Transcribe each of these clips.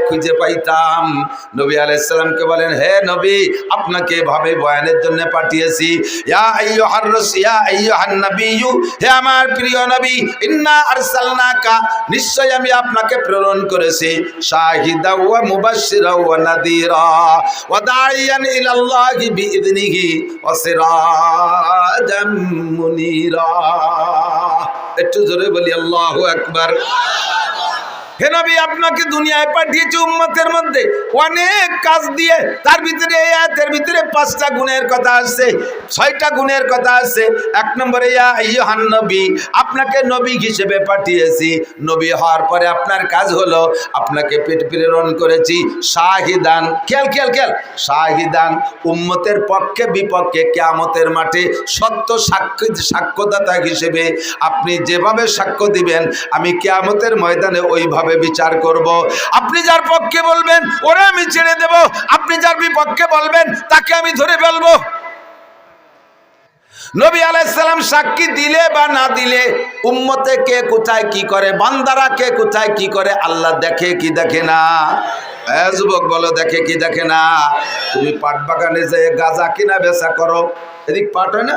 খুঁজে পাইতাম। নবী আলাইহিস সালামকে বলেন, হে নবী, আপনাকে এভাবে বয়ানের জন্য পাঠিয়েছি। ইয়া আইয়ুহান নাবিয়্যু, হে আমার প্রিয় নবী, ইন্না আরসালনাকা, নিশ্চয় আমি আপনাকে প্রেরণ করেছি, শাহিদাও ওয়া মুবাশশিরাও ওয়া নাযীরা ওয়া দাইয়ান ইলাল্লাহি বিইযনিহি ওয়া সিরাজাম মুনীরা। একটু জোরে বলি আল্লাহু আকবার। হে নবী, আপনাকে দুনিয়ায় পাঠিয়েছি উম্মতের মধ্যে অনেক কাজ দিয়ে। তার ভিতরে এই আয়াতের ভিতরে 5টা গুণের কথা আছে, 6টা গুণের কথা আছে। 1 নম্বরে ইয়া আইয়ুহান নবী, আপনাকে নবী হিসেবে পাঠিয়েছি। নবী হওয়ার পরে আপনার কাজ হলো, আপনাকে প্রেরণ করেছি শাহিদান, খেয়াল শাহিদান, উম্মতের পক্ষে বিপক্ষে কিয়ামতের মাঠে সত্য সাক্ষ্যদাতা হিসেবে আপনি যেভাবে সাক্ষ্য দিবেন, আমি কিয়ামতের ময়দানে ওইভাবে বিচার করব। আপনি যার পক্ষে বলবেন ওরে আমি ছেড়ে দেব, আপনি যার বিপক্ষে বলবেন তাকে আমি ধরে ফেলবো। নবী আলাইহিস সালাম সাক্ষী দিলে বা না দিলে উম্মতে কে কোথায় কি করে, বান্দারা কে কোথায় কি করে আল্লাহ দেখে কি দেখে না? যুবক বলো, দেখে কি দেখে না? তুমি পাট বাগানে যে গাঁজা কিনা বেচা করো, এদিক পাট হয় না,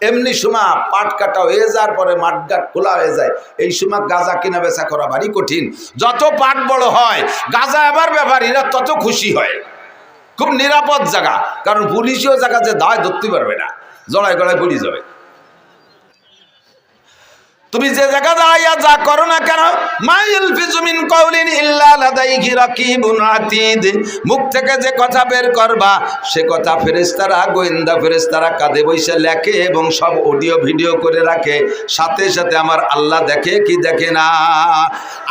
এমনি সময় পাট কাটা হয়ে যাওয়ার পরে মাঠঘাট খোলা হয়ে যায়, এই সময় গাঁজা কিনা বেচা করা ভারী কঠিন। যত পাট বড় হয় গাঁজা এবার ব্যাপারীরা তত খুশি হয়। খুব নিরাপদ জায়গা, কারণ পুলিশও জায়গা যে দায় ধরতে পারবে না, জড়ায় গড়ায় পড়ে যাবে। তুমি যে জায়গা দাঁড়াইয়া যা করো না কেন, মাইলফিজু মিন কাউলিন ইল্লা লাদাইহি রাকিবুন আতীদ, মুখ থেকে যে কথা বের করবা সে কথা ফেরেশতারা, গোয়েন্দা ফেরেশতারা কাঁধে বসে লেখে এবং সব অডিও ভিডিও করে রাখে। সাথে সাথে আমার আল্লাহ দেখে কি দেখে না?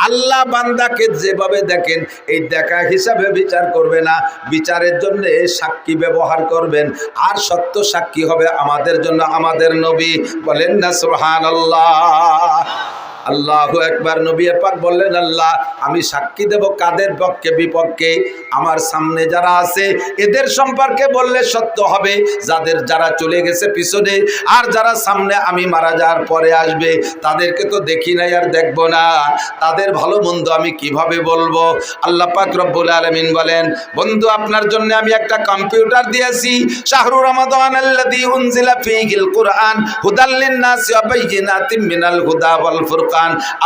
আল্লাহ বান্দাকে যেভাবে দেখেন এই দেখা হিসাবে বিচার করবে না, বিচারের জন্য সাক্ষী ব্যবহার করবেন। আর সত্য সাক্ষী হবে আমাদের জন্য আমাদের নবী। বলেন না সুবহানাল্লাহ। আল্লাহু আকবার। নবী পাক বললেন, আল্লাহ আমি সাক্ষী দেব কাদের পক্ষে বিপক্ষে? আমার সামনে যারা আছে এদের সম্পর্কে বললে সত্য হবে, যারা চলে গেছে পিছনে, আর যারা সামনে আমি মারা যাওয়ার পরে আসবে তাদেরকে তো দেখি নাই আর দেখব না, তাদের ভালো মন্দ আমি কিভাবে বলবো? আল্লাহ পাক রব্বুল আলামিন বলেন, বন্ধু আপনার জন্য আমি একটা কম্পিউটার দিয়েছি। শাহরু রমাদান আল্লাযী উনজিলা ফীহিল কুরআন হুদাল লিন-নাসি ওয়া বাইয়িনাতিম মিনাল হুদা ওয়াল ফুরকান।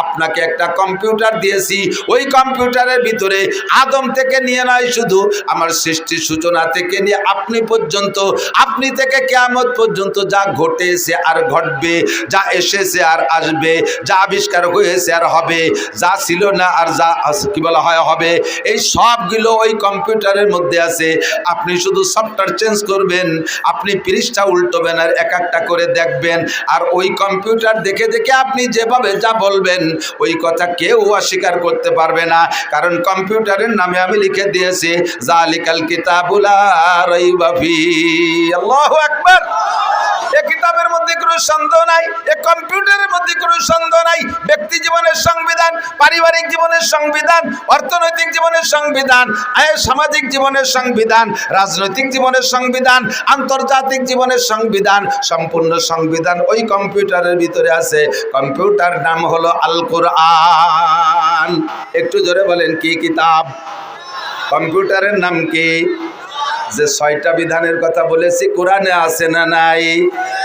আপনাকে একটা কম্পিউটার দিয়েছি, ওই কম্পিউটারের ভিতরে আদম থেকে নিয়ে নয়, শুধু আমার সৃষ্টির সূচনা থেকে নিয়ে আপনি পর্যন্ত, আপনি থেকে কিয়ামত পর্যন্ত যা ঘটেছে আর ঘটবে, যা এসেছে আর আসবে, যা আবিষ্কার হয়েছে আর হবে, যা ছিল না আর যা কি বলা হয় হবে, এই সবগুলো ওই কম্পিউটারের মধ্যে আছে। আপনি শুধু সফটওয়্যার চেঞ্জ করবেন, আপনি পৃষ্ঠা উল্টোবেন আর এক একটা করে দেখবেন, আর ওই কম্পিউটার দেখে দেখে আপনি যেভাবে যা বলবেন ওই কথা কেউ অস্বীকার করতে পারবে না, কারণ কম্পিউটারের নামে আমি লিখে দিয়েছি যালিকাল কিতাবুল লা রাইবা ফীহি। আল্লাহু আকবার। এই কিতাবের মধ্যে কোনো সন্দেহ নাই, এই কম্পিউটারের মধ্যে কোনো সন্দেহ নাই। ব্যক্তি জীবনের সংবিধান, পারিবারিক জীবনের সংবিধান, অর্থনৈতিক জীবনের সংবিধান, সামাজিক জীবনের সংবিধান, রাজনৈতিক জীবনের সংবিধান, আন্তর্জাতিক জীবনের সংবিধান, সম্পূর্ণ সংবিধান ওই কম্পিউটারের ভিতরে আছে। কম্পিউটার নাম হলো আল কোরআন। একটু জোরে বলেন, কি কিতাব? কম্পিউটারের নাম কি? যে 6টা বিধানের কথা বলেছি কোরআনে আছে না নাই?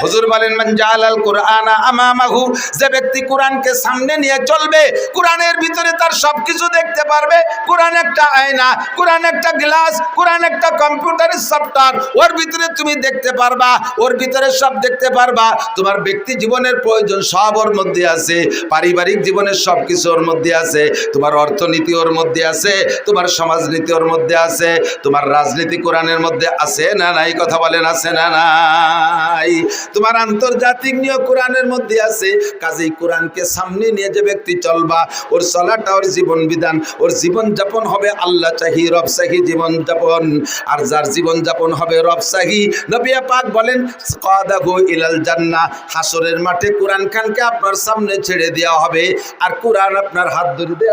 হুজুর বলেন, মান জাআলাল কুরআনা আমামাহু, যে ব্যক্তি কোরআনকে সামনে নিয়ে চলবে, কোরআনের ভিতরে তার সবকিছু দেখতে পারবে। কোরআন একটা আয়না, কোরআন একটা গ্লাস, কোরআন একটা কম্পিউটারের সফটওয়্যার, ওর ভিতরে তুমি দেখতে পারবা, ওর ভিতরে সব দেখতে পারবা। তোমার ব্যক্তি জীবনের প্রয়োজন সব ওর মধ্যে আছে, পারিবারিক জীবনের সব কিছু ওর মধ্যে আছে, তোমার অর্থনীতি ওর মধ্যে আছে, তোমার সমাজনীতি ওর মধ্যে আছে, তোমার রাজনীতি কোরআনের মধ্যে আছে না নাই? কথা বলেন, আছে না নাই? তোমার আন্তর্জাতিক নিয়ম কোরআনের মধ্যে আছে। কাজেই কোরআনকে সামনে নিয়ে যে ব্যক্তি চলবা, ওর চলাটা, ওর জীবন বিধান, ওর জীবন যাপন হবে আল্লাহ চাহি রব চাহি জীবন যাপন। আর যার জীবন যাপন হবে রব চাহি, নবী পাক বলেন কাদাহু ইলাল জান্নাহ, হাসরের মাঠে কোরআন খানকে আপনার সামনে ছেড়ে দেওয়া হবে, আর কোরআন আপনার হাত ধরে দেয়।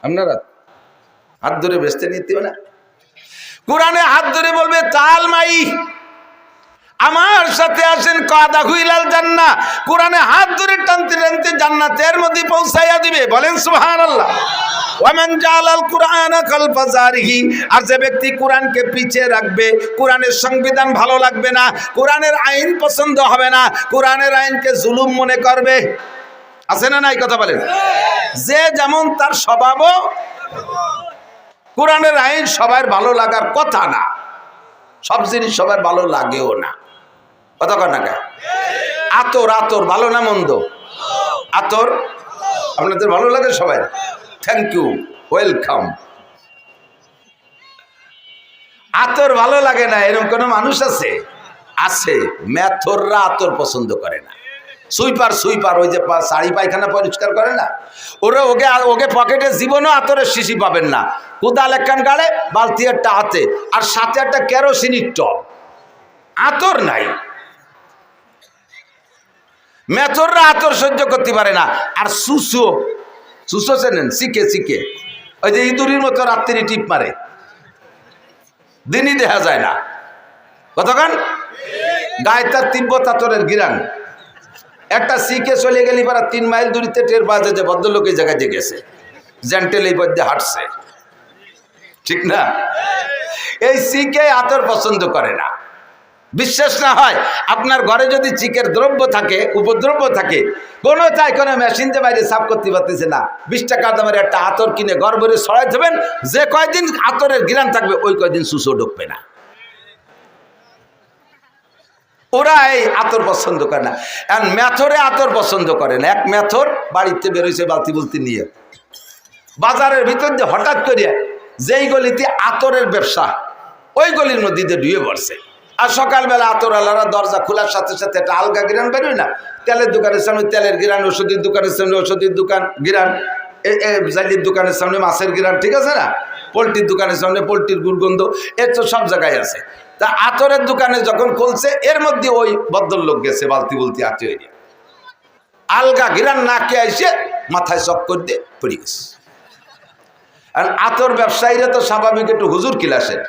আপনারা হাত ধরে বেচতে নিতে না, কোরআনে হাত ধরে বলবে তাল মাই, আমার সাথে আসেন কাদা হুইলাল জান্নাহ, কোরআনে হাত ধরে টানতে টানতে জান্নাতের মধ্যে পৌঁছাইয়া দিবে। বলেন সুবহানাল্লাহ। ওয়ামান জালাল কুরআনা খালফা জারিহি, আর যে ব্যক্তি কোরআনকে পিছিয়ে রাখবে, কোরআনের সংবিধান ভালো লাগবে না, কোরআনের আইন পছন্দ হবে না, কোরআনের আইনকে জুলুম মনে করবে, আছে না নাই কথা বলেন? যে যেমন তার স্বভাবও, কোরআনের আইন সবার ভালো লাগার কথা না, সব জিনিস সবার ভালো লাগেও না, কথা কর না কে? আতর, আতর ভালো না মন্দ? আতর আপনাদের ভালো লাগে সবাই? Thank you, welcome. আতর ভালো লাগে না এরকম কোন মানুষ আছে? আছে। মেথররা আতর পছন্দ করে না। সুইপার, সুইপার ওই যে শাড়ি পায়খানা পরিষ্কার করে না, ওরা ওকে পকেটে জীবনও আতরের শিশি পাবেন না। কোদাল একখান গাড়ে, বালতি একটা হাতে, আর সাথে একটা কেরোসিনের টব, আতর নাই। মেথররা আতর সহ্য করতে পারে না। আর সুসো, সুসো চেনেন? শিখে শিখে ওই যে ইঁদুরির মতো রাত্রি টিপ মারে, দিনই দেখা যায় না, কতক্ষণ গায়ে তার তিব্বত আতরের গিরান। একটা শিখে চলে গেলি পারা 3 মাইল দূরিতে টের পাওয়া যায় যে ভদ্রলোক এই জায়গায় গেছে, জেন্টেল এই পথে হাঁটছে, ঠিক না? এই শিখে আতর পছন্দ করে না। বিশ্বাস না হয়, আপনার ঘরে যদি চিকের দ্রব্য থাকে, উপদ্রব্য থাকে, কোনো চাই কোনো মেশিন দিয়ে বাইরে সাফ করতে পারতেছে না, 20 টাকা দামের একটা আতর কিনে ঘর ভরে ছড়াই দেবেন, যে কয়দিন আতরের ঘিরান থাকবে ওই কয়দিন সুসো ঢুকবে না। ওরা এই আতর পছন্দ করে না। আর মেথরে আতর পছন্দ করে না। এক মেথর বাড়িতে বেরোইছে বালতি বুলতি নিয়ে, বাজারের ভিতর দিয়ে হঠাৎ করে যেই গলিতে আতরের ব্যবসা, ওই গলির মধ্যে দিয়ে ঢুয়ে পড়ছে। আর সকালবেলা আতর আলারা দরজা খোলার সাথে সাথে একটা আলগা গিরান বেরোয় না? তেলের দোকানের সামনে তেলের গিরান, ওষুধের দোকানের সামনে ওষুধের দোকান গিরান, জালির দোকানের সামনে মাছের গিরান, ঠিক আছে না? পোলট্রির দোকানের সামনে পোলট্রির দুর্গন্ধ, এর তো সব জায়গায় আছে। তা আতরের দোকানে যখন খুলছে, এর মধ্যে ওই ভদ্রলোক গেছে বালতি বুলতি আতে হয়ে, আলগা গিরান নাকে আইসে মাথায় চক্কর দিয়ে পড়ে গেছে। আর আতর ব্যবসায়ীরা তো স্বাভাবিক একটু হুজুর কিলাসের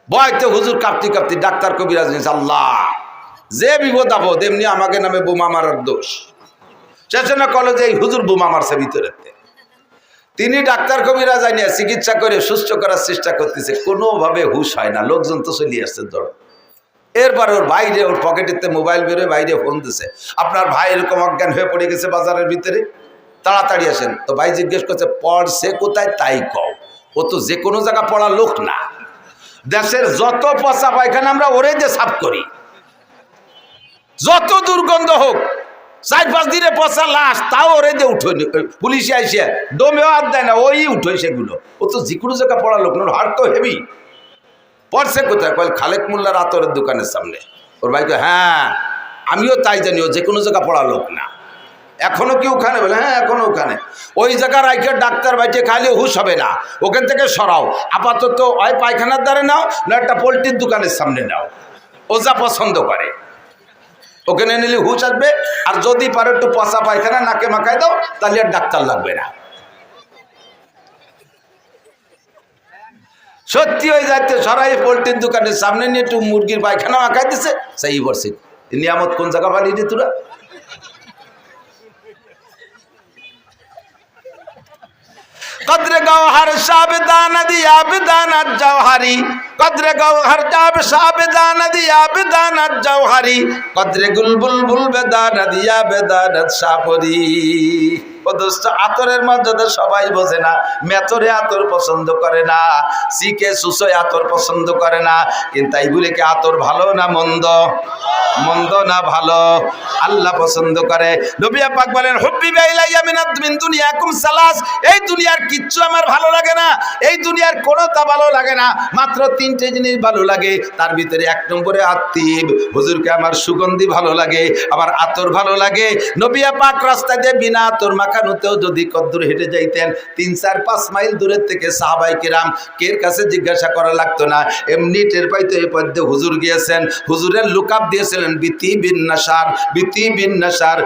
বয়তে, হুজুর কাঁপতি কাঁপতি ডাক্তার কবিরাজ নিয়েছে, আল্লাহ যে বিপদ আপদ, এমনি আমাকে নামে বোমা মারার দোষ। শেষে না কলেজে এই হুজুর বোমা মারছে ভিতরে। তিনি ডাক্তার কবিরাজ আইনিয়া চিকিৎসা করে সুস্থ করার চেষ্টা করতেছে, কোনোভাবে হুশ হয় না। লোকজন তো চলে আসছে ধরো। এরপরে ওর বাইরে, ওর পকেটেতে মোবাইল বেরোয়, বাইরে ফোন দিছে, আপনার ভাই এরকম অজ্ঞান হয়ে পড়ে গেছে বাজারের ভিতরে, তাড়াতাড়ি আসেন। তো ভাই জিজ্ঞেস করছে, পড়ছে কোথায় তাই কও, ও তো যে কোনো জায়গা পড়া লোক না। দেশের যত পচা পায়খানা আমরা ওরে যে সাফ করি, যত দুর্গন্ধ হোক, 4-5 দিনে পচা লাশ, তাও ওরে যে উঠোই, পুলিশে আইসে দমেও হাত দেয় না, ওই উঠোই সেগুলো। ও তো যে কোনো জায়গা পড়া লোক না, হাট তো হেভি। পড়ছে কোথায়? কয় খালেক মোল্লার আতরের দোকানের সামনে। ওর ভাই কয়, হ্যাঁ আমিও তাই জানি, ও যে কোনো জায়গা পড়া লোক না। এখনো কি ওখানে? বলে হ্যাঁ এখনো ওখানে। ওই জায়গার রাইখে ডাক্তার বাইটে খাইলে হুশ হবে না, ওখান থেকে সরাও। আপাতত ওই পায়খানার দ্বারে নাও, না একটা পোলট্রির দোকানের সামনে নাও, ও যা পছন্দ করে ওখানে নিলে হুশ আসবে। আর যদি পারো একটু পচা পায়খানা নাকে মাখায় দাও, তাহলে আর ডাক্তার লাগবে না। সত্যি হয়ে যাচ্ছে, সরাই পোলট্রির দোকানের সামনে নিয়ে একটু মুরগির পায়খানা মাখাই দিছে, সেই বলছে নিয়ামত কোন জায়গা পালিয়ে রে তোরা? কদরে গওহার সাবদান দিয়া বিদানাত জওহারি, কদরে গওহার জাব সাবদান দিয়া বিদানাত জওহারি, কদরে গুলবুল বুল বেদান দিয়া বেদানাত সাপরি। ও দোস্ত, আতরের মর্যাদা সবাই বোঝে না। মেথরে আতর পছন্দ করে না, শিখে সুসোয় আতর পছন্দ করে না। কিন্তু এইগুলি কি আতর ভালো না মন্দ? মন্দ না ভালো? আল্লাহ পছন্দ করে। নবী পাক বলেন, হুব্বিবা ইলাইয়া মিন দুনিয়াকুম সালাস, এই দুনিয়ার কিচ্ছু আমার ভালো লাগে না, এই দুনিয়ার কোনোটা ভালো লাগে না, মাত্র 3টে জিনিস ভালো লাগে। তার ভিতরে 1 নম্বরে আত্মীব, হুজুরকে আমার সুগন্ধি ভালো লাগে, আমার আতর ভালো লাগে। নবী পাক রাস্তায় দিয়ে বিনা আতর মাখা লাগানোতেও যদি কদ্দূর হেঁটে যাইতেন 3-4-5 মাইল দূরের থেকে সাহাবায়ে কেরাম কের কাছে জিজ্ঞাসা করা লাগতো না, এমনি টের পাইতো এই পথে হুজুর গিয়েছেন। হুজুরের লুকআপ দিয়েছিলেন বিতি বিন নাসার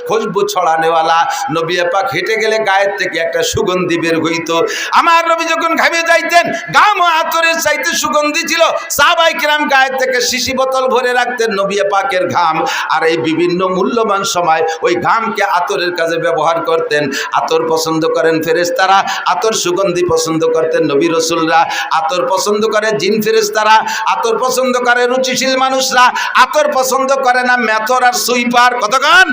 খুশবু ছড়ানেওয়ালা। নবী পাক হেঁটে গেলে গায়ের থেকে একটা সুগন্ধি বের হইতো। আমার নবী যখন ঘামে যাইতেন গাম ও আতরের চাইতে সুগন্ধি ছিল। সাহাবায়ে কেরাম গায়ের থেকে শিশি বোতল ভরে রাখতেন নবী পাকের ঘাম, আর এই বিভিন্ন মূল্যবান সময় ওই ঘামকে আতরের কাজে ব্যবহার করতেন। আতর পছন্দ করেন ফেরেশতারা, আতর সুগন্ধি পছন্দ করতেন নবী রাসূলরা। আতর পছন্দ করে জিন ফেরেশতারা, আতর পছন্দ করে রুচিশীল মানুষরা, আতর পছন্দ করে না মেথর আর সুইপার। কতক্ষণ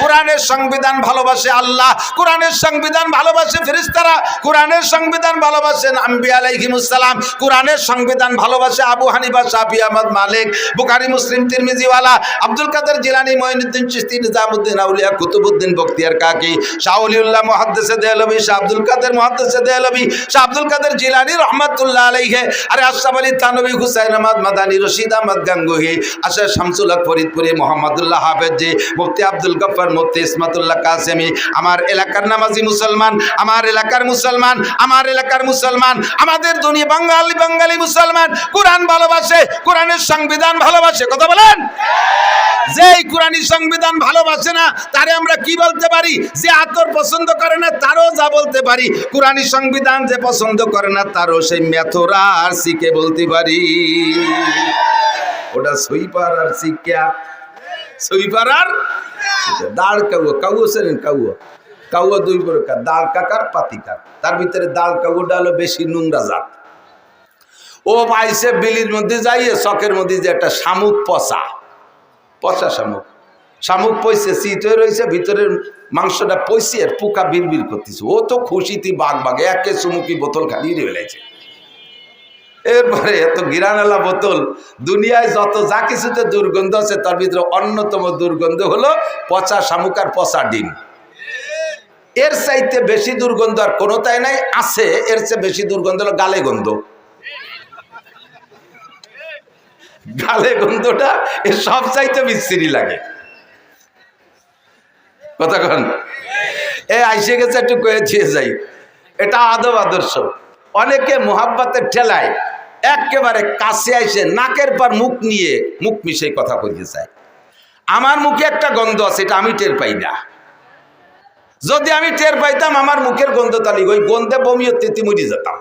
কোরআনের সংবিধান ভালোবাসে আল্লাহ, কোরআনের সংবিধান ভালোবাসে ফেরেশতারা, কোরআনের সংবিধান ভালোবাসেন আম্বিয়া আলাইহিমুস সালাম, কোরআনের সংবিধান ভালোবাসে আবু হানিফা, শাফি, আহমদ, মালিক, বুখারী, মুসলিম, তিরমিজিওয়ালা, আব্দুল কাদের জিলানী, মুঈনুদ্দিন চিশতি, নিজামুদ্দিন আউলিয়া, কুতুবউদ্দিন বখতিয়ার কাকি, শাহ ওলিউল্লাহ মুহাদ্দিসে দেহলভী, শাহ আব্দুল কাদের মুহাদ্দিসে দেহলভী, শাহ আব্দুল কাদের জিলানী রহমাতুল্লাহ আলাইহি, আরে আশরাফ আলী থানভী, হুসাইন আহমদ মাদানী, রশিদ আহমদ গাঙ্গুহি, আশা শামসুল হক ফরিদপুরি, মোহাম্মদুল্লাহ হাফেজি, মুফতি আব্দুল গফফার, মুফতি ইসমাতুল্লাহ কাসেমি। আমার এলাকার নামাজি মুসলমান, আমার এলাকার মুসলমান, আমার এলাকার মুসলমান, আমাদের দুনিয়া বাঙালি মুসলমান কোরআন ভালোবাসে, কোরআনের সংবিধান ভালোবাসে। কথা বলেন। যেই কোরআনী সংবিধান ভালোবাসে না তারে আমরা কি বলতে পারি? যে আতর পছন্দ করে না তারও যা বলতে পারি। কোরআনী সংবিধান যে পছন্দ করে না তারও সেই মেথরা আর সিকে বলতে পারি। ওটা সুইপার আর সিকিয়া, সুইপার আর দাঁড় কাউয়া। কাউয়া সেরেন কাউয়া, কাউয়া দুই প্রকার, দাঁড় কাকার পাতিকার। তার ভিতরে দাঁড় কাউয়াটা হলো বেশি নোংরা জাত। ও পাইছে বিলির মধ্যে যাইয়ে চকের মধ্যে যে একটা শামুক পচা শামুক, শামুক পয়সে শীত হয়ে রয়েছে, ভিতরের মাংসটা পয়সে আর পোকা বিড়বিড় করতেছে। ও তো খুশিতে বাঘ একে চুমুকি বোতল খালিয়ে ফেলেছে। এরপরে এত গিরানালা বোতল, দুনিয়ায় যত যা কিছুতে দুর্গন্ধ আছে তার ভিতরে অন্যতম দুর্গন্ধ হলো পচা শামুক আর পচা ডিম। এর চাইতে বেশি দুর্গন্ধ আর কোনোটাই নাই। আছে এর চেয়ে বেশি দুর্গন্ধ হলো গালে গন্ধ। গালে গন্ধটা এর সব চাইতে বিশ্রী লাগে। কতক্ষণ এ আইসে গেছে একটু কয়েছিয়ে যাই, এটা আদব আদর্শ। অনেকে মোহাব্বতের ঠেলায় একেবারে কাছে আইসে নাকের পর মুখ নিয়ে মুখ মিশে কথা কইতে চায়। আমার মুখে একটা গন্ধ আছে, এটা আমি টের পাই না। যদি আমি টের পাইতাম আমার মুখের গন্ধ, তালি ওই গন্ধে বমি হতে মরি যেতাম।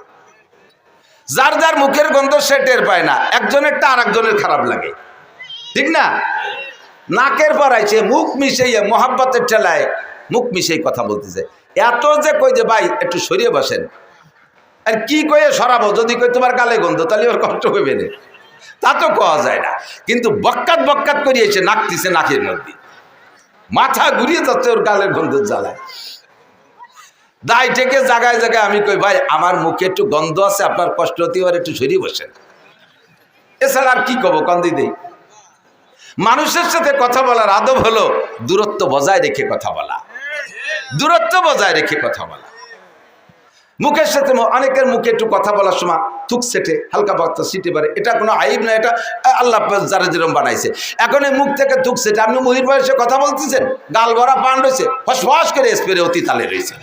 যার যার মুখের গন্ধ সে টের পায় না, একজনেরটা আর একজনের খারাপ লাগে, ঠিক না? নাকের পর আইছে মুখ মিশাইয়া মোহাব্বতের ঠেলায় মুখ মিশাই কথা বলতেছে। এত যে কই যে ভাই একটু সরিয়ে বসেন, আর কি কয়ে সরাবো? যদি কই তোমার গালে গন্ধ তাহলে ওর কষ্ট হইবে না, তা তো কোয়া যায় না। কিন্তু বক্কাত করিয়েছে নাকতিছে নাকের মধ্যে, মাথা ঘুরিয়ে যাচ্ছে ওর গালের গন্ধ জ্বালায়। দায় থেকে জায়গায় জায়গায় আমি কই ভাই আমার মুখে একটু গন্ধ আছে, আপনার কষ্ট হতে পারে, একটু সরিয়ে বসেন। এছাড়া আর কি কব? কন্দি দেই। মানুষের সাথে কথা বলার আদব হলো দূরত্ব বজায় রেখে কথা বলা, দূরত্ব বজায় রেখে কথা বলা। মুখের সাথে অনেকের মুখে একটু কথা বলার সময় থুক সেটে হালকা বার্তা সিটে পারে, এটা কোনো আইব না, এটা আল্লাহ যারা যেরকম বানাইছে। এখন এই মুখ থেকে থুক সেটে আপনি মহির বয়সে কথা বলতেছেন, গাল ভরা পান রয়েছে, ফস করে স্প্রে অতি তালে রয়েছে।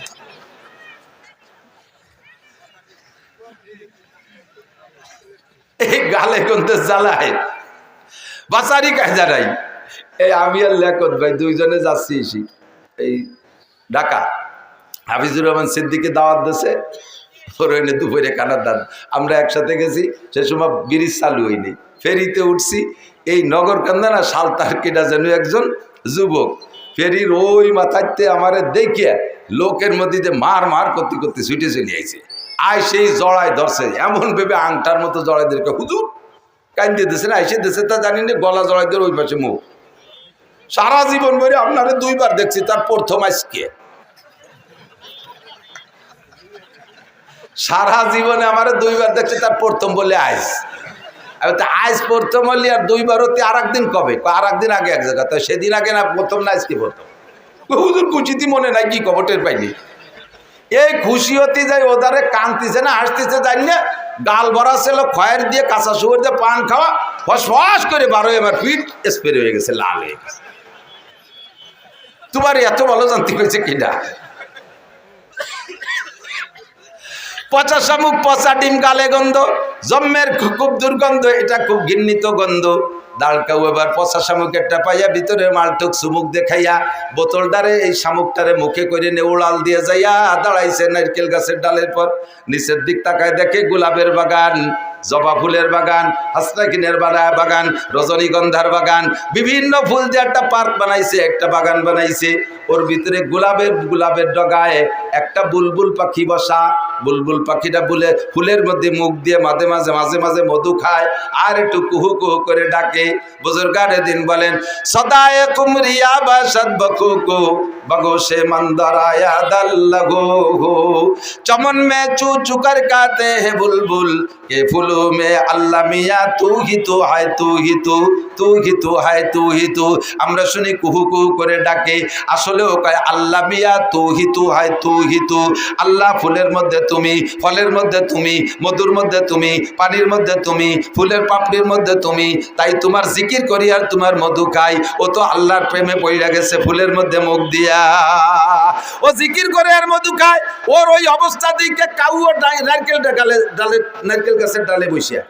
এই গালে গন্ধে জ্বালায় বাসারি কায়দা নাই। এই আমি আর লেখত ভাই দুইজনে যাচ্ছি এই ঢাকা, হাফিজুর রহমান সিদ্দিকে দাওয়াত দিয়েছে, ওরইনে দুপুরে কানার দান। আমরা একসাথে গেছি, সে সময় ব্রিজ চালু হয়নি, ফেরিতে উঠছি। এই নগর কান্দা না সালতার কেটা যেন একজন যুবক ফেরির ওই মাথাতে আমারে দেখিয়া লোকের মধ্যে যে মার করতে করতে ছুটে চলে আইছে। আয় সেই জড়ায় ধরছে, এমন ভেবে আংটার মতো জড়াই দিকে হুজুর কান্দে দিয়েছে না, আইসে দিয়েছে তা জানি না, গলা জড়াই দিয়ে ওই পাশে মুখ। সারা জীবন ধরে আপনারা দুইবার দেখছি, তার প্রথম আজকে। সারা জীবনে আমার দুইবার দেখছি, তার প্রথম বলে আইস। আইস প্রথম হলি আর দুইবার হতে আর একদিন কবে? আর একদিন আগে এক জায়গা, তো সেদিন আগে না প্রথম না আজকে প্রথম। হুজুর কুচিতি মনে নাই কি খবরের পাইনি। এই খুশি হতে যাই ওদারে কানতিছে না হাসতেছে জানি না, গাল ভরা ছিল খয়ের দিয়ে কাঁচা সুগার দিয়ে পান খাওয়া, ফস করে 12 এবার পিঠ স্প্রে হয়ে গেছে, লাল হয়ে গেছে। তোমার এত ভালো জানতে হয়েছে কিনা? পচা শামুক, পচা ডিম, গালে গন্ধ, জম্মের খুব দুর্গন্ধ, এটা খুব ঘৃণিত গন্ধ। দাঁড়কাও এবার পচা শামুকেরটা পাইয়া ভিতরে মালটুক চুমুক দেখাইয়া বোতলটারে এই শামুকটারে মুখে করে নেউড়াল দিয়ে যাইয়া দাঁড়াইছে নারকেল গাছের ডালের পর। নিচের দিক তাকায় দেখে গোলাপের বাগান, জবা ফুলের বাগান, হাসনাকিনের বাগান, রজনীগন্ধার বাগান, বিভিন্ন ফুল দিয়ে একটা পার্ক বানাইছে, একটা বাগান বানাইছে। ওর ভিতরে গোলাপের ডগায় একটা বুলবুল পাখি বসা। বুলবুল পাখিটা ফুলের মধ্যে মুখ দিয়ে মাঝে মাঝে মধু খায় আর একটু কুহু কুহু করে ডাকে। বুজুর্গানে দিন বলেন, সদায়ে কুমরিয়া বাসাদ বকুকু बगोशे मंदराया दल लगो हो, चमन में चू चुकर गाते हैं बुलबुल के फूलों में अल्लाह मियाँ तू ही तो है, तू ही तो, तू ही तो है, तू ही तो। আমরা শুনি কুহু কুহু করে ডাকে, আসলেও কয় আল্লাহ মিয়া তু হি তু হয়, তু হি তু। আল্লাহ ফুলের মধ্যে তুমি, ফলের মধ্যে তুমি, মধুর মধ্যে তুমি, পানির মধ্যে তুমি, ফুলের পাপড়ির মধ্যে তুমি। তাই তোমার জিকির করি আর তোমার মধু খাই। ও তো আল্লাহর প্রেমে পড়ে গেছে ফুলের মধ্যে মুখ দিয়া। ও জিকির করে আর মধু খায়। ওর ওই অবস্থা দিকে কাউ নারকেল গাছের ডালে বসিয়া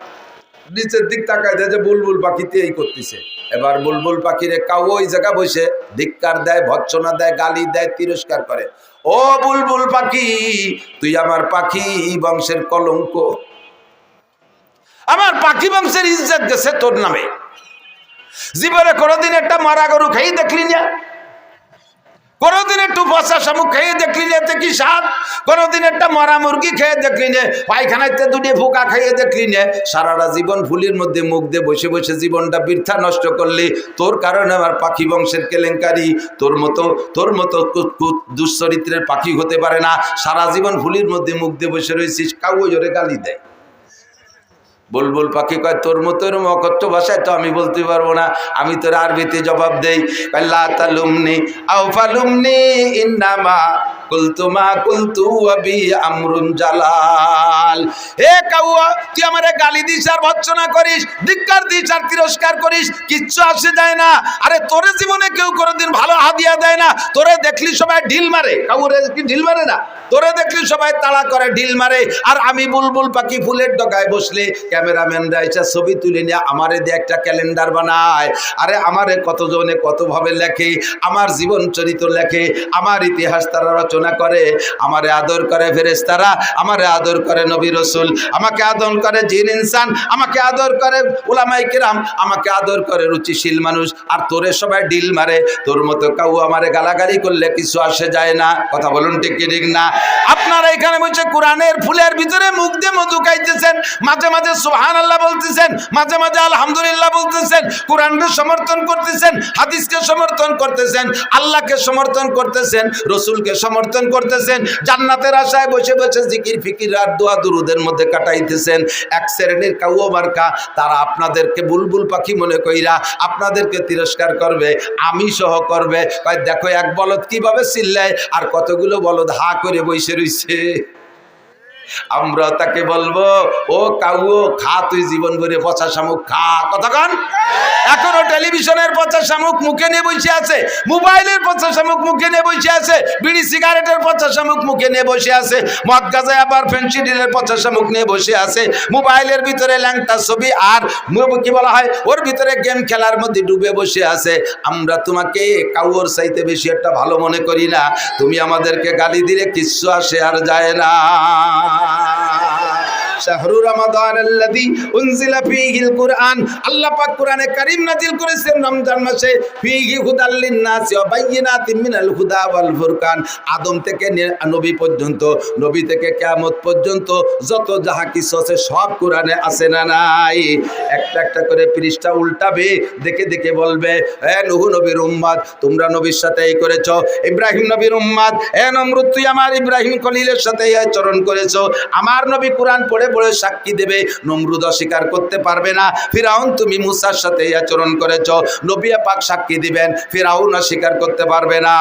নিচের দিক তাকায় দেয় যে বুলবুল পাখিতে এই করতেছে। এবার বুলবুল পাখিরে কাউ ওই জায়গা বসে ধিক্কার দেয়, ভৎসনা দেয়, গালি দেয়, তিরস্কার করে। ও বুলবুল পাখি, তুই আমার পাখি বংশের কলঙ্ক, আমার পাখি বংশের ইজ্জত গেছে তোর নামে। জীবনে কোনোদিন একটা মারা গরু খেয়ে দেখলি না? কোনোদিন একটু পচা শামুক খেয়ে দেখলি না? এতে কি স্বাদ? কোনোদিন একটা মরা মুরগি খেয়ে দেখলি না? পায়খানাতে দুটি ফোকা খেয়ে দেখলি না? সারাটা জীবন ফুলির মধ্যে মুখ দিয়ে বসে বসে জীবনটা বৃথা নষ্ট করলি। তোর কারণে আমার পাখি বংশের কেলেঙ্কারি। তোর মতো দুশ্চরিত্রের পাখি হতে পারে না। সারা জীবন ফুলির মধ্যে মুখ দিয়ে বসে রয়েছিস, কাউ জোরে গালি দেয়। বুলবুল পাখি কয়, তোর মতো এরকম অকথ্য ভাষায় তো আমি বলতে পারবো না, আমি তোর আরবিতে জবাব দেই। লা তালুমনি আও ফালুমনি ইন্নামা কুলতুমা কুলতু ওয়াবি আমরুন জালাল। হে কাউয়া, তুই আমারে গালি দিস আর ভৎসনা করিস, ধিক্কার দিস আর তিরস্কার করিস, কিচ্ছু আসে যায় না। আরে তোরে জীবনে কেউ কোনোদিন ভালো হাদিয়া দেয় না। তোরে দেখলি সবাই ঢিল মারে, কাউরে কি ঢিল মারে না? তোরে দেখলি সবাই তাড়া করে, ঢিল মারে। আর আমি বুলবুল পাখি ফুলের ডগায় বসলে ক্যামেরাম্যানরা এসে ছবি তুলে নিয়ে আমারে দিয়ে একটা ক্যালেন্ডার বানায়। আরে আমারে কতজনে কতভাবে লেখে, আমার জীবন চরিত্র লেখে, আমার ইতিহাস তারা রচনা করে। আমারে আদর করে ফেরেশতারা, আমারে আদর করে নবী রাসূল, আমাকে আদর করে জিন ইনসান, আমাকে আদর করে উলামায়ে কিরাম, আমাকে আদর করে রুচিশীল মানুষ। আর তোরে সবাই ঢিল মারে। তোর মতো কাউ আমারে গালাগালি করলে কিছু আসে যায় না। কথা বলুন ঠিক কি ঠিক না? আপনারা এখানে বসে কোরআনের ফুলের ভিতরে মুখ দিয়ে মধু খাইতেছেন, মাঝে মাঝে সুবহানাল্লাহ বলতেছেন, মাঝে মাঝে আলহামদুলিল্লাহ বলতেছেন, কোরআনকে সমর্থন করতেছেন, হাদিসকে সমর্থন করতেছেন, আল্লাহকে সমর্থন করতেছেন, রসুলকে সমর্থন করতেছেন, জান্নাতের আশায় বসে বসে জিকির ফিকির আর দোয়া দুরুদের মধ্যে কাটাইতেছেন। এক শ্রেণীর কাউও মার্কা, তারা আপনাদেরকে বুলবুল পাখি মনে কইরা আপনাদেরকে তিরস্কার করবে, আমি সহ করবে। দেখো এক বলদ কিভাবে চিল্লায় আর কতগুলো বলদ হা করে বসে রইছে। আমরা তাকে বলবো, ও কাউও খা, তুই জীবন ভরে পচা শামুক খা। কতক্ষণ এখনো টেলিভিশনের পচা শামুক মুখে নিয়ে বসে আছে, মোবাইলের পচা শামুক মুখে নিয়ে বসে আছে, বিড়ি সিগারেটের পচা শামুক মুখে নিয়ে বসে আছে, মদ গাঁজায় আবার ফেন্সিডিলের পচা শামুক নিয়ে বসে আছে, মোবাইলের ভিতরে ল্যাংটা ছবি আর কি বলা হয় ওর ভিতরে গেম খেলার মধ্যে ডুবে বসে আছে। আমরা তোমাকে কাউর চাইতে বেশি একটা ভালো মনে করি না। তুমি আমাদেরকে গালি দিলে কিচ্ছু আসে আর যায় না। শাহরু রমাদানাল্লাযী উনজিলা ফীহিল কুরআন, আল্লাহ পাক কোরআনে কারীম নাযিল করেছেন রমজান মাসে। ফীহি হুদাল লিন-নাসি ওয়া বাইয়িনাতিন মিনাল হুদা ওয়াল ফুরকান। আদম থেকে নবী পর্যন্ত, নবী থেকে কিয়ামত পর্যন্ত যত যাহা কিছু আছে সব কোরআনে আছে না নাই? একটা একটা করে পৃষ্ঠা উল্টাবে, দেখে দেখে বলবে, হে নূহ নবীর উম্মত, তোমরা নবীর সাথে এই করেছো। ইব্রাহিম নবীর উম্মত, হে নমরুদ, তুই আমার ইব্রাহিম খলিলের সাথে এই আচরণ করেছো। আমার নবী কোরআন পড়ে পড়ে সাক্ষী দেবে, নমরুদ অস্বীকার করতে পারবে না। ফিরাউন, তুমি মুসার সাথে এই আচরণ করেছো, নবী পাক সাক্ষী দিবেন, ফিরাউন অস্বীকার করতে পারবে না।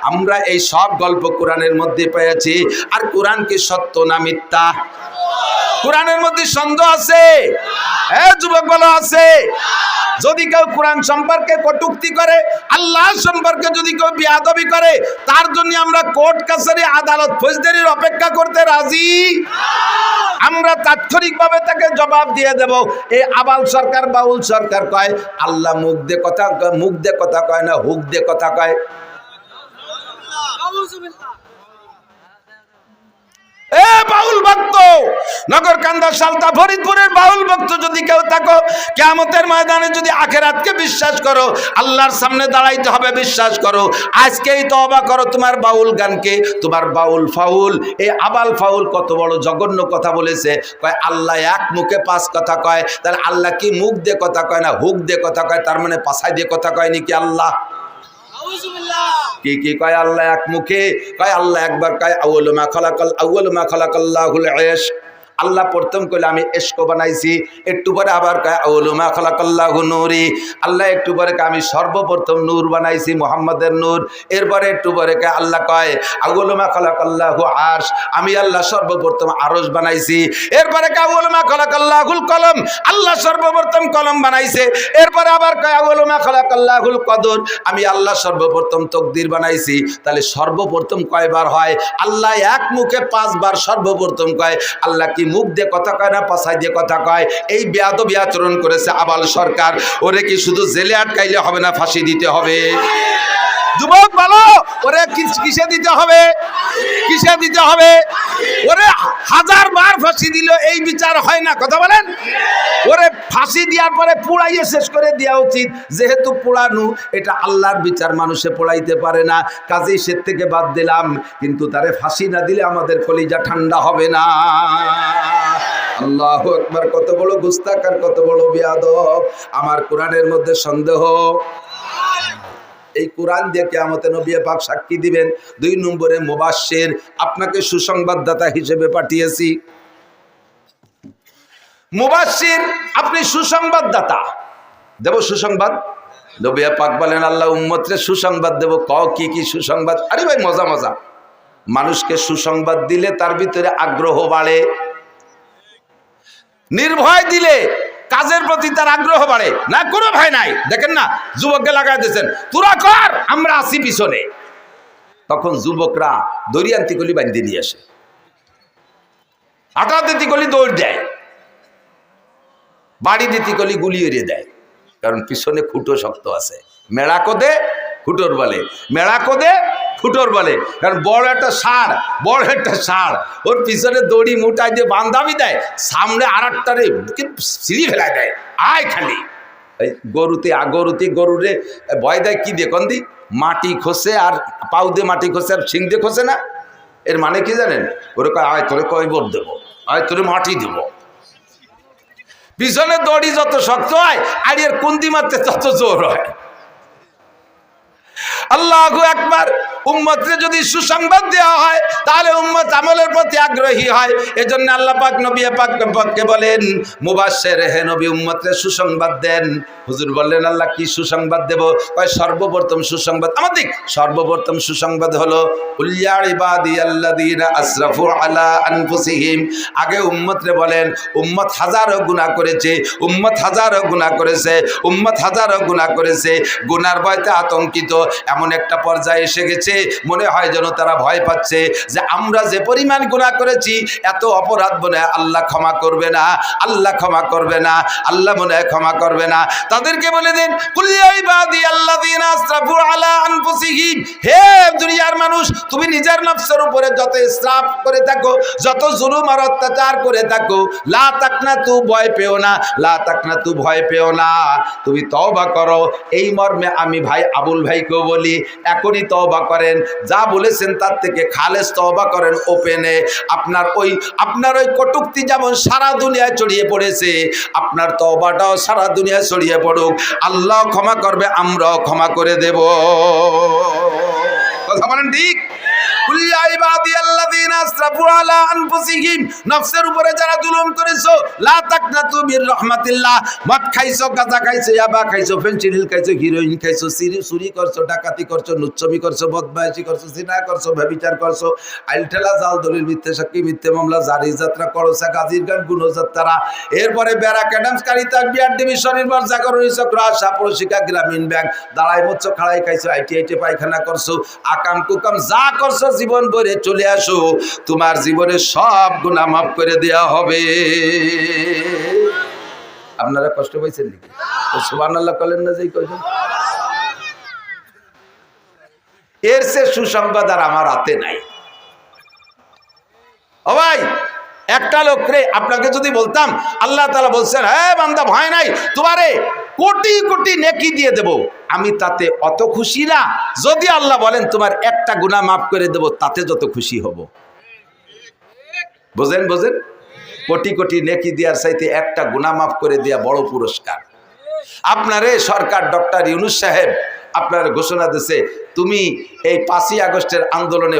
আমরা এই সব গল্প কোরআনের মধ্যে পেয়েছি। আর কোরআন কি সত্য না মিথ্যা? কোরআনের মধ্যে সন্দেহ আছে? যুবক বলো আছে? যদি কেউ কোরআন সম্পর্কে কটূক্তি করে, আল্লাহ সম্পর্কে যদি কেউ বেয়াদবি করে, তার জন্য আমরা কোর্ট কাছারি আদালত ফৌজদারির অপেক্ষা করতে রাজি। আমরা তাৎক্ষণিকভাবে তাকে জবাব দিয়ে দেব। এই আবাল সরকার বাউল সরকার কয় আল্লাহ মুখ দিয়ে কথা কয় না, হুক দিয়ে কথা কয়। এ বাউল ভক্ত, নগরকান্দা সালতা ফরিদপুরের বাউল ভক্ত যদি কেউ থাকো, কিয়ামতের ময়দানে যদি আখিরাতকে বিশ্বাস করো, আল্লাহর সামনে দাঁড়াইতে হবে বিশ্বাস করো, আজকেই তওবা করো তোমার বাউল গানকে, তোমার বাউল ফাউল। এই আবাল ফাউল কত বড় জঘন্য কথা বলেছে। কয় আল্লাহ এক মুখে পাঁচ কথা কয়। তাহলে আল্লাহ কি মুখ দিয়ে কথা কয় না হুক দিয়ে কথা কয়? তার মানে পাছায় দিয়ে কথা কয় নাকি আল্লাহ? কি কয় আল্লাহ এক মুখে? কয় আল্লাহ একবার কয় আউয়ালু মা খালাকাল্লাহুল ইশক। আল্লাহ প্রথম কইলে আমি ইশক বানাইছি, একটু পরে আবার কয় আউয়ালু মা খালাকাল্লাহু নূরি। আল্লাহ একটু পরে কয় আমি সর্বপ্রথম নূর বানাইছি, মুহাম্মাদের নূর। এরপরে একটু পরে কয় আল্লাহ কয় আউয়ালু মা খালাকাল্লাহু আরশ, আমি আল্লাহ সর্বপ্রথম আরশ বানাইছি। এরপরে কয় আউয়ালু মা খালাকাল্লাহুল কলম, আল্লাহ সর্বপ্রথম কলম বানাইছে। এরপরে আবার কয় আউয়ালু মা খালাকাল্লাহুল কদর, আমি আল্লাহ সর্বপ্রথম তকদির বানাইছি। তাহলে সর্বপ্রথম কয়বার হয়? আল্লাহ এক মুখে পাঁচবার সর্বপ্রথম কয়। আল্লাহ কি মুখ দিয়ে কথা কয় না পাছায় দিয়ে কথা কয়? এই বেয়াদবি আচরণ করেছে আবাল সরকার। ওরে কি শুধু জেলে আটকাইলে হবে না, ফাঁসি দিতে হবে? যুবক বলো, ওরে কিসে দিতে হবে? কিসে দিতে হবে? ওরে 1000 বার ফাঁসি দিল এই বিচার হয় না, কথা বলেন? ওরে ফাঁসি দেওয়ার পরে পোড়াইয়ে শেষ করে দেওয়া উচিত। যেহেতু পোড়ানো এটা আল্লাহর বিচার, মানুষে পোড়াইতে পারে না, কাজেই সে থেকে বাদ দিলাম। কিন্তু তারে ফাঁসি না দিলে আমাদের কলিজা ঠান্ডা হবে না। আল্লাহু আকবার! কত বড় গুস্তাখ আর কত বড় বেয়াদব! আমার কোরআনের মধ্যে সন্দেহ। এই কোরআন দিয়ে কিয়ামতে নবী পাক সাক্ষী দিবেন। 2 নম্বরে মুবাশশির, আপনাকে সুসংবাদদাতা হিসেবে পাঠিয়েছি। মুবাশশির, আপনি সুসংবাদদাতা। দেব সুসংবাদ। নবী পাক বলেন আল্লাহ উম্মতরে সুসংবাদ দেব। কও কি কি সুসংবাদ? আরে ভাই মজা মজা। মানুষকে সুসংবাদ দিলে তার ভিতরে আগ্রহ বাড়ে, নির্ভয় দিলে কাজের প্রতি তার আগ্রহ বাড়ে। না কোনো ভয় নাই। দেখেন না, যুবককে লাগাই দিয়েছেন, তোরা কর আমরা আসি পিছনে। তখন যুবকরা দড়িয়ান্তি কলি বান্ধি নিয়ে আসে, আটা দিতি কলি দৌড় দেয়, বাড়ি দিতি কলি গুলি এড়িয়ে দেয়। কারণ পিছনে খুঁটো শক্ত আছে। মেড়া কোদে খুঁটোর বলে, মেড়া কোদে ফুটোর বলে। কারণ বড় একটা ষাঁড়, ওর পিছনে দড়ি মুটাই দিয়ে বান্ধাবি দেয়, সামনে আর একটারে সিঁড়ি ফেলাই দেয়, আয় খালি। এই গরুরে ভয় দেয় কি দিয়ে? কন্দি মাটি খসে, আর পাউ দিয়ে মাটি খসে, আর শিং দিয়ে খসে না। এর মানে কি জানেন? ওরে কয় আয় তোরে কয়বর দেবো, আয় তোরে মাটি দেবো। পিছনে দড়ি যত শক্ত হয় আর এর কুন্দি মারতে তত জোর হয়। আল্লাহু আকবার! উম্মতকে যদি সুসংবাদ দেওয়া হয় তাহলে উম্মত আমলের প্রতি আগ্রহী হয়। এজন্য আল্লাহ পাক নবী পাককে বলেন মুবাশশির, হে নবী উম্মতকে সুসংবাদ দেন। হুজুর বললেন আল্লাহ কি সুসংবাদ দেব? কয় সর্বপ্রথম সুসংবাদ আমাদের সর্বপ্রথম সুসংবাদ হলো কুল ইয়া ইবাদিয়াল্লাযীনা আসরাফু আলা আনফুসিহিম। আগে উম্মতরে বলেন উম্মত হাজারো গুনাহ করেছে, উম্মত হাজারো গুনাহ করেছে, উম্মত হাজারো গুনাহ করেছে। গুনার ভয়তে আতঙ্কিত এমন একটা পর্যায়ে এসে গেছে, মনে হয় যেন তারা ভয় পাচ্ছে যে আমরা যে পরিমাণ গুনাহ করেছি, এত অপরাধ মনে হয় আল্লাহ ক্ষমা করবে না, আল্লাহ ক্ষমা করবে না, আল্লাহ মনে হয় ক্ষমা করবে না। তাদেরকে বলে দেন কুল ইয়া ইবাদিয়াল্লাযীনা আসরাফু আলা আনফুসিহিম, হে দুনিয়ার মানুষ, তুমি নিজের নফসের উপরে যত ইসরাফ করে থাকো, যত জুলুম আর অত্যাচার করে থাকো, লা তাকনাতু, ভয় পেও না, লা তাকনাতু, ভয় পেও না, তুমি তওবা করো। এই মর্মে আমি ভাই আবুল ভাইকেও বলি এখনই তওবা করেন, যা বলেছেন তার থেকে খালেস তওবা করেন ওপেনে। আপনার ওই কটূক্তি যেমন সারা দুনিয়ায় ছড়িয়ে পড়েছে, আপনার তওবাটাও সারা দুনিয়ায় ছড়িয়ে পড়ুক। আল্লাহ ক্ষমা করবে, আমরাও ক্ষমা করে দেব। কথা বলেন ঠিক? কুল ইয়া ইবাদিয়াল্লাযীনা আসরাফু আলা আনফুসিহিম, নফসের উপরে যারা জুলুম করেছো, লা তাকনাতু মির রাহমাতিল্লাহ। মদ খাইছো, গাঁজা খাইছো, ইয়াবা খাইছো, ফেনসিডিল খাইছো, হিরোইন খাইছো, চুরি করছো, ডাকাতি করছো, লুচ্ছমি করছো, বদমাইশি করছো, জিনা করছো, ব্যভিচার করছো, আইলঠেলা, জাল, দলিল, মিথ্যে সাক্ষী, মিথ্যে মামলা, জারি যাত্রা, করসা, গাজীর গান, গুণযাত্রা, এরপরে ব্যারাক অ্যাডামস, কারিতা, বিআরডিবি, স্বনির্ভর, জাগরণী চক্র, আশা, প্রশিকা, গ্রামীণ ব্যাংক, দাঁড়াই মচ্ছ, খাড়াই খাইছো, আইটি পায়খানা করছো, আকাম কুকাম যা করছো জীবন ভরে চলে আসো, তোমার জীবনে সব গুনাহ মাফ করে দেয়া হবে। আপনারা কষ্ট পাইছেন নাকি? সুবহানাল্লাহ বলেন না, যেই কইছেন। এর সে সুসংবাদ আর আমার হাতে নাই। ও ভাই, একটা লোক রে, আপনাকে যদি বলতাম আল্লাহ তাআলা বলছেন, হ্যাঁ বান্দা ভয় নাই, তোমারে কোটি কোটি নেকি দিয়ে দেব, আমি তাতে অত খুশি না যদি আল্লাহ বলেন তোমার একটা গুনাহ মাফ করে দেব, তাতে যত খুশি হব। বোঝেন? কোটি কোটি নেকি দেওয়ার চাইতে একটা গুনাহ মাফ করে দেয়া বড় পুরস্কার। আপনারে সরকার ডক্টর ইউনূস সাহেব আপনার ঘোষণা দিয়েছে, তুমি এই 5ই আগস্টের আন্দোলনে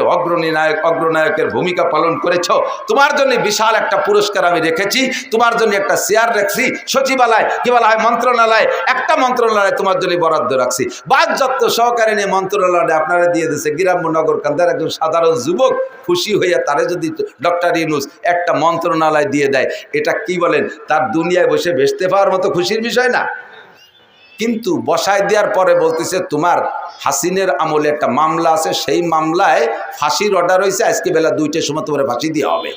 অগ্রনায়কের ভূমিকা পালন করেছো, তোমার জন্য বিশাল একটা পুরস্কার আমি রেখেছি, তোমার জন্য একটা চেয়ার রাখছি সচিবালয়, কি বলা হয়, মন্ত্রণালয়, একটা মন্ত্রণালয় তোমার জন্য বরাদ্দ রাখছি, বাহ্যত্ব সহকারে নিয়ে মন্ত্রণালয় আপনারা দিয়ে দিয়েছে। গ্রাম্য নগর কান্দার একজন সাধারণ যুবক খুশি হইয়া তারে যদি ডক্টর ইউনূস একটা মন্ত্রণালয় দিয়ে দেয়, এটা কি বলেন, তার দুনিয়ায় বসে ভেসতে পাওয়ার মতো খুশির বিষয় না? কিন্তু বসায় দেওয়ার পরে বলতেছে, তোমার হাসিনের আমলে একটা মামলা আছে, সেই মামলায় ফাঁসির অর্ডার হয়েছে, আজকে বেলা 2টার সময় তোমার ফাঁসি দেওয়া হবে।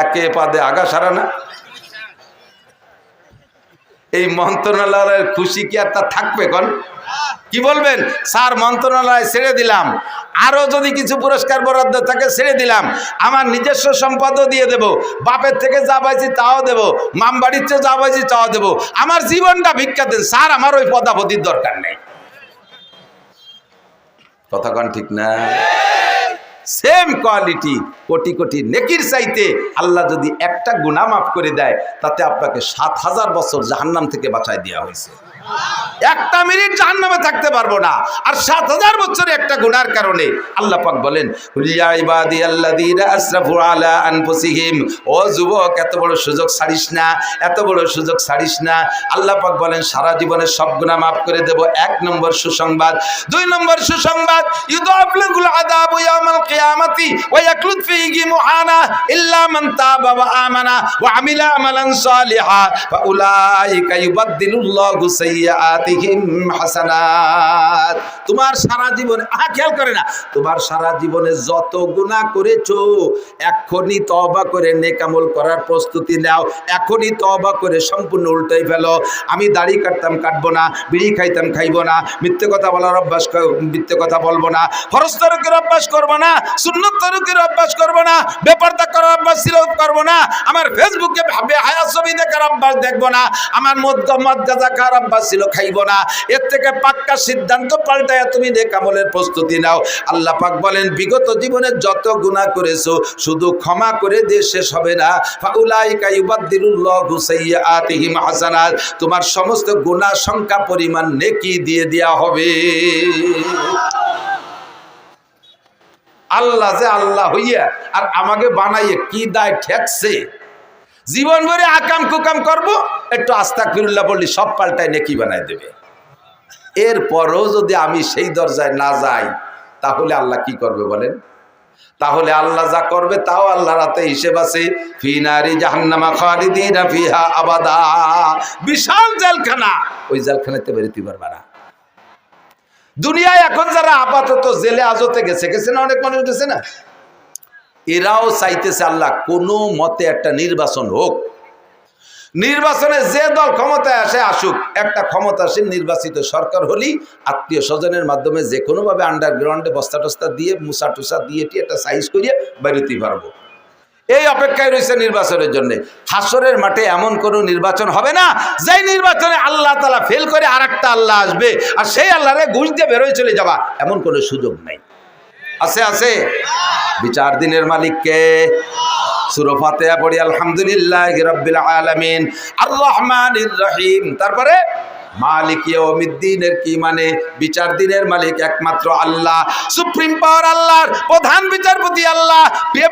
একে পাদে আগা সারা না? এই মন্ত্রণালয়ের খুশি কি আর তা থাকবে? কোন কি বলবেন, স্যার মন্ত্রণালয় ছেড়ে দিলাম, আরো যদি কিছু পুরস্কার বরাদ্দ থাকে ছেড়ে দিলাম, আমার নিজস্ব সম্পদও দিয়ে দেব, বাপের থেকে যা পাইছি তাও দেব, মাম বাড়ির চেয়ে যা পাইছি তাও দেব, আমার জীবনটা ভিক্ষা দেন স্যার, আমার ওই পদাপতির দরকার নেই। কথা কন ঠিক না? সেম কোয়ালিটি, কোটি কোটি নেকির চাইতে আল্লাহ যদি একটা গুনাহ মাফ করে দেয়, তাতে আপনাকে 7000 বছর জাহান্নাম থেকে বাঁচাই দেওয়া হয়েছে। একটা মিনিট জাহান্নামে থাকতে পারবো না, আর 7000 বছরে একটা গুনার কারণে। আল্লাহ পাক বলেন, ইয়া ইবাদিয়াল্লাযীনা আসরাফু আলা আনফুসিহিম, ও যুবক এত বড় সুযোগ ছাড়িস না, এত বড় সুযোগ ছাড়িস না। আল্লাহ পাক বলেন সারা জীবনের সব গুনাহ মাফ করে দেব। 1 নম্বর সুসংবাদ। 2 নম্বর সুসংবাদ, ইউদাফিলুল আযাবু ইয়াউমাল কিয়ামাতি ওয়া ইয়াকলুদ ফীহি মুআনা ইল্লা মান তাবা ওয়া আমানা ওয়া আমিলা আমালান সালিহা ফাউলাইকা ইউবাদদিলুল্লাহু সাইয়্যাতিহিম হাসানাত। তোমার সারা জীবনে খেয়াল করে না, তোমার সারা জীবনে যত গুনাহ করেছো, এখনই তওবা করে নেক আমল করার প্রস্তুতি নাও, এখনই তওবা করে সম্পূর্ণ উল্টাই ফেলো। আমি দাড়ি কাটতাম, কাটবো না, বিড়ি খাইতাম, খাইবো না, মিথ্যে কথা বলার অভ্যাস, মিথ্যে কথা বলবো না, ফরজ তরকের অভ্যাস করবো না, সুন্নত তরকের অভ্যাস করবো না, বেপরদা করার অভ্যাস ছিল করবো না, আমার ফেসবুকে হায়া ছবি দেখার অভ্যাস দেখবো না, আমার মদ গাঁজা খাওয়ার অভ্যাস ছিল খাইবো না। এর থেকে পাক্কা সিদ্ধান্ত পাল্টায় তুমি নেক আমলের প্রস্তুতি নাও। আল্লাহ পাক বলেন বিগত জীবনে যত গুনাহ করেছো শুধু ক্ষমা করে দিয়ে শেষ হবে না, ফাউলাইকা ইউবাদদিলুল্লাহু সাইয়্যাতিহিম হাসানাত, তোমার সমস্ত গুনাহ সংখ্যা পরিমাণ নেকি দিয়ে দেয়া হবে। আল্লাহ যে আল্লাহ হইয়া আর আমাকে বানাইয়ে কি দায় ঠেকছে, জীবন ভরে আকাম কুকাম করব, একটু আস্তাগফিরুল্লাহ বললি সব পাল্টায় নেকি বানায় দেবে। এরপরও যদি আমি সেই দরজায় না যাই, তাহলে আল্লাহ কি করবে বলেন? তাহলে আল্লাহ যা করবে তাও আল্লাহর হাতে হিসেব আছে। ফি নারি জাহান্নামা খালিদিনা ফিহা আবাদা, বিশাল জেলখানা, ওই জেলখানাতে বেরোতে পারবে না। দুনিয়ায় এখন যারা আপাতত জেলে আজতে গেছে না, অনেক মানুষ গেছে না, এরাও চাইতেছে আল্লাহ কোনো মতে একটা নির্বাচন হোক, নির্বাচনে যে দল ক্ষমতায় আসে আসুক, একটা ক্ষমতাসীন নির্বাচিত সরকার হলেই আত্মীয় স্বজনের মাধ্যমে যে কোনোভাবে আন্ডারগ্রাউন্ডে বস্তা টস্তা দিয়ে মুসা টুসা দিয়ে একটা সাইজ করিয়ে বেরোতে পারবো, এই অপেক্ষায় রয়েছে নির্বাচনের জন্য। হাসরের মাঠে এমন কোনো নির্বাচন হবে না যেই নির্বাচনে আল্লাহ তাআলা ফেল করে আর একটা আল্লাহ আসবে আর সেই আল্লাহরে ঘুষ দিয়ে বেরোয় চলে যাবা, এমন কোনো সুযোগ নাই। আছে? আছে। বিচার দিনের মালিককে সূরা ফাতিহা পড়ি আলহামদুলিল্লাহি রাব্বিল আলামিন আর রহমানির রহিম, তারপরে মালিক ইয়াউমিদ্দিনের কি মানে? বিচার দিনের মালিক একমাত্র আল্লাহ। সুপ্রিম পাওয়ার আল্লাহর, প্রধান বিচারপতি আল্লাহ,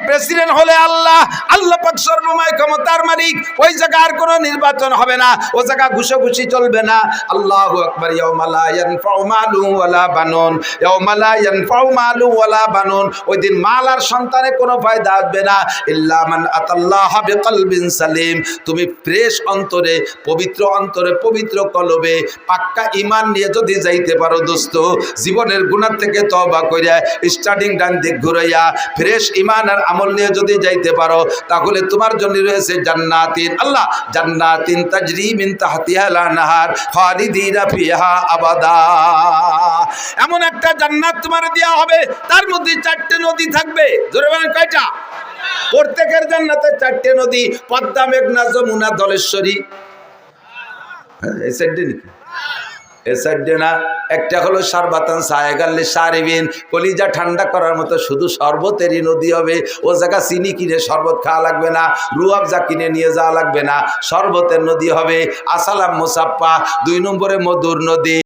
প্রেসিডেন্ট হলে আল্লাহ। আল্লাহ পাক সর্বময় ক্ষমতার মালিক। ওই জায়গায় আর কোনো নির্বাচন হবে না, ও জায়গা ঘুষোঘুষি চলবে না। আল্লাহু আকবার। ইয়াউমা লা ইয়ানফাউ মালুন ওয়ালা বানুন, ইয়াউমা লা ইয়ানফাউ মালুন ওয়ালা বানুন। ওই দিন মাল আর সন্তানের কোনো ফায়দা আসবে না, ইল্লা মান আতাল্লাহ বিকলবিন সালিম। তুমি ফ্রেশ অন্তরে, পবিত্র অন্তরে, পবিত্র কলবে, পাক্কা ঈমান নিয়ে যদি যাইতে পারো দোস্ত, জীবনের গুনাহ থেকে তওবা কইরা স্টার্টিং ডান দিক ঘুরাইয়া ফ্রেশ ঈমান আর আমল নিয়ে যদি যাইতে পারো, তাহলে তোমার জন্য রয়েছে জান্নাতিন, আল্লাহ জান্নাতিন তাজরি মিন তাহতিহাল আনহার খালিদিনা ফিহা আবাদা। এমন একটা জান্নাত তোমার দেয়া হবে, তার মধ্যে 4টে নদী থাকবে। জোরে বলেন কয়টা? প্রত্যেকের জান্নাতে 4টে নদী, পদ্মা, মেঘনা, যমুনা, ধলেশ্বরী। এই সাইডে নাকি? এই সাইডে না। একটা হলো সারবাতান সায়েগাল্লি সারিবিন, কলিজা ঠান্ডা করার মতো শুধু শরবতেরই নদী হবে। ও জায়গা চিনি কিনে শরবত খাওয়া লাগবে না, রুয়াবজা কিনে নিয়ে যাওয়া লাগবে না, শরবতের নদী হবে। আসালাম মুসাফা 2 নম্বরে মধুর নদী।